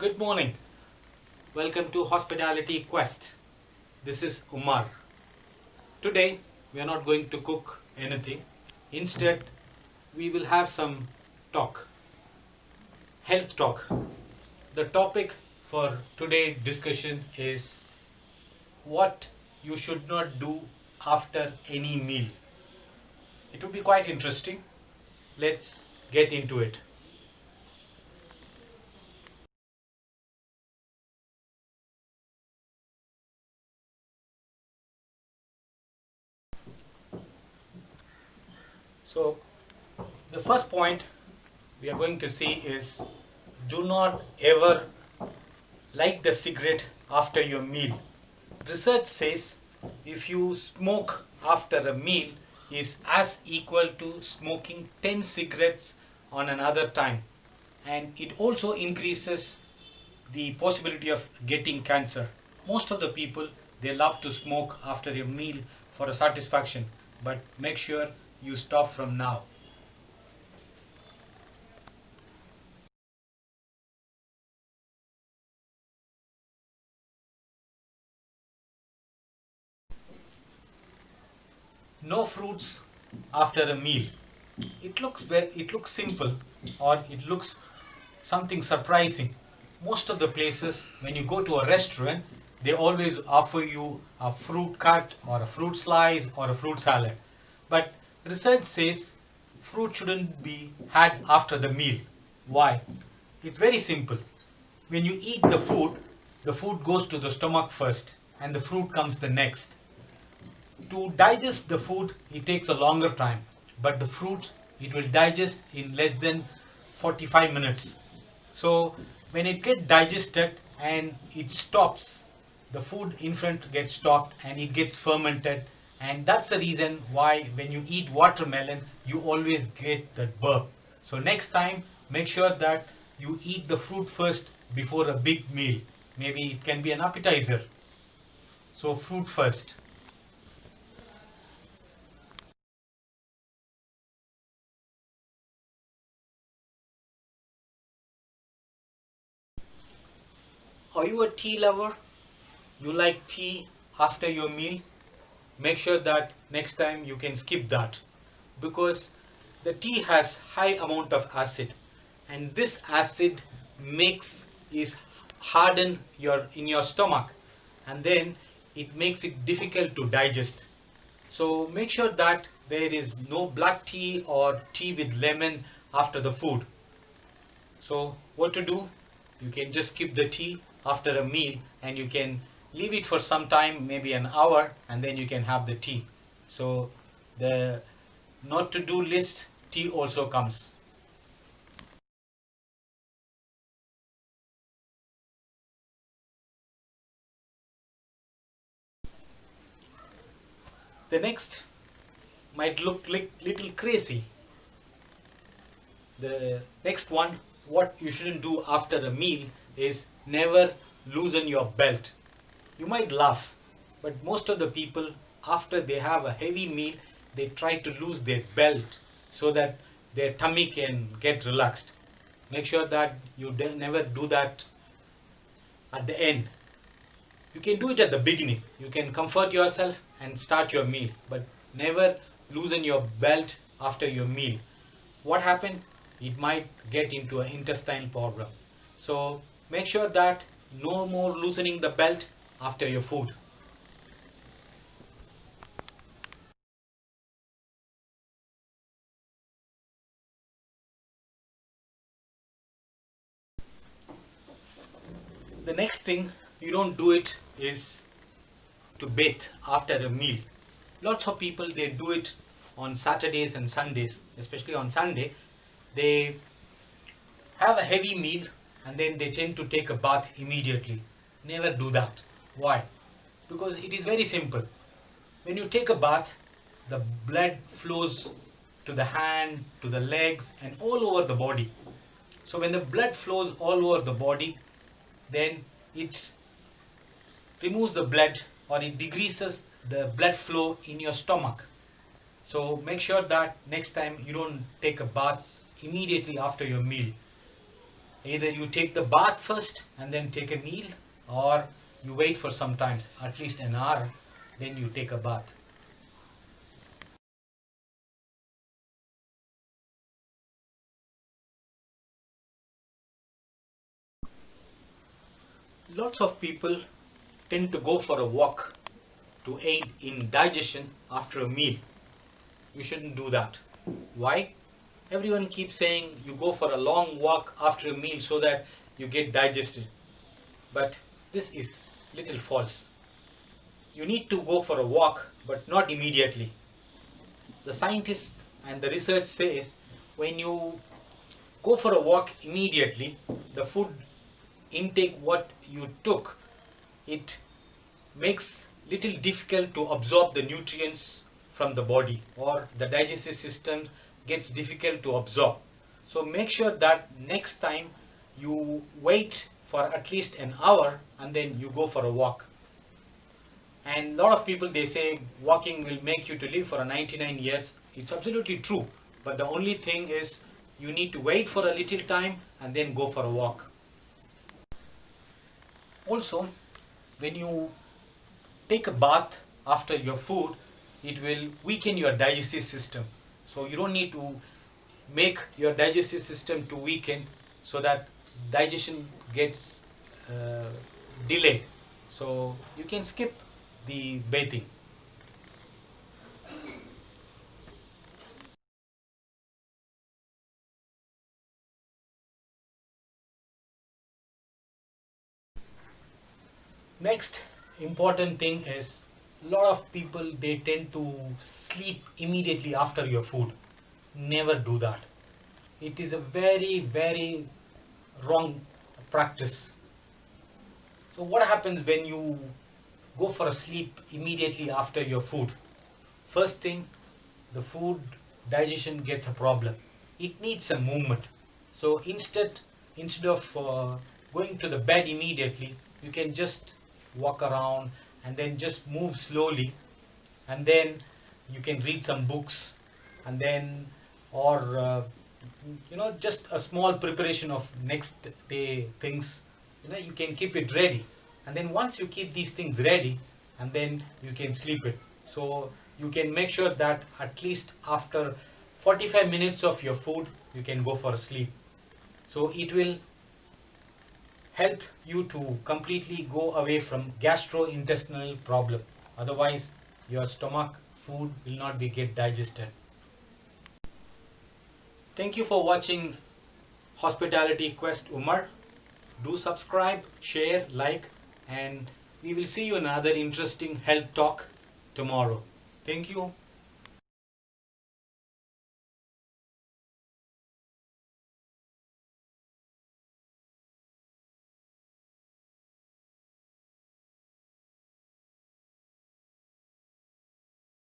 Good morning. Welcome to Hospitality Quest. This is Umar. Today we are not going to cook anything. Instead, we will have some talk. Health talk. The topic for today's discussion is what you should not do after any meal. It will be quite interesting. Let's get into it. So, the first point we are going to see is do not ever light the cigarette after your meal. Research says if you smoke after a meal is as equal to smoking 10 cigarettes on another time, and it also increases the possibility of getting cancer. Most of the people, they love to smoke after a meal for a satisfaction, but make sure you stop from now. No fruits after a meal. It looks simple, or it looks something surprising. Most of the places when you go to a restaurant, they always offer you a fruit cut or a fruit slice or a fruit salad. But research says fruit shouldn't be had after the meal. Why? It's very simple. When you eat the food goes to the stomach first and the fruit comes the next. To digest the food, it takes a longer time, but the fruit, it will digest in less than 45 minutes. So when it gets digested and it stops, the food in front gets stopped and it gets fermented, and that's the reason why when you eat watermelon you always get that burp. So next time, make sure that you eat the fruit first before a big meal. Maybe it can be an appetizer. So fruit first. Are you a tea lover? You like tea after your meal? Make sure that next time you can skip that, because the tea has high amount of acid, and this acid makes is harden your in your stomach, and then it makes it difficult to digest. So make sure that there is no black tea or tea with lemon after the food. So what to do? You can just skip the tea after a meal, and you can leave it for some time, maybe an hour, and then you can have the tea. So the not to do list, tea also comes. The next might look like little crazy. The next one, what you shouldn't do after a meal is never loosen your belt. You might laugh, but most of the people, after they have a heavy meal, they try to lose their belt so that their tummy can get relaxed. Make sure that you never do that at the end. You can do it at the beginning. You can comfort yourself and start your meal, but never loosen your belt after your meal. What happened? It might get into an intestinal problem. So make sure that no more loosening the belt after your food. The next thing you don't do it is to bathe after a meal. Lots of people, they do it on Saturdays and Sundays, especially on Sunday. They have a heavy meal and then they tend to take a bath immediately. Never do that. Why? Because it is very simple. When you take a bath, the blood flows to the hand, to the legs, and all over the body. So when the blood flows all over the body, then it removes the blood, or it decreases the blood flow in your stomach. So make sure that next time you don't take a bath immediately after your meal. Either you take the bath first and then take a meal, or you wait for some time, at least an hour, then you take a bath. Lots of people tend to go for a walk to aid in digestion after a meal. You shouldn't do that. Why? Everyone keeps saying you go for a long walk after a meal so that you get digested. But this is little false. You need to go for a walk, but not immediately. The scientists and the research says when you go for a walk immediately, the food intake what you took, it makes little difficult to absorb the nutrients from the body, or the digestive system gets difficult to absorb. So make sure that next time you wait for at least an hour and then you go for a walk. And a lot of people, they say walking will make you to live for 99 years. It's absolutely true, but the only thing is you need to wait for a little time and then go for a walk. Also, when you take a bath after your food, it will weaken your digestive system. So you don't need to make your digestive system to weaken so that digestion gets delayed. So you can skip the bathing. Next important thing is, a lot of people, they tend to sleep immediately after your food. Never do that. It is a very wrong practice. So what happens when you go for a sleep immediately after your food? First thing, the food digestion gets a problem. It needs some movement. So instead of going to the bed immediately, you can just walk around and then just move slowly, and then you can read some books, and then, or just a small preparation of next day things, you can keep it ready. And then once you keep these things ready, and then you can sleep it. So you can make sure that at least after 45 minutes of your food you can go for a sleep. So it will help you to completely go away from gastrointestinal problem. Otherwise your stomach food will not be get digested. Thank you for watching Hospitality Quest Umar. Do subscribe, share, like, and we will see you in another interesting health talk tomorrow. Thank you.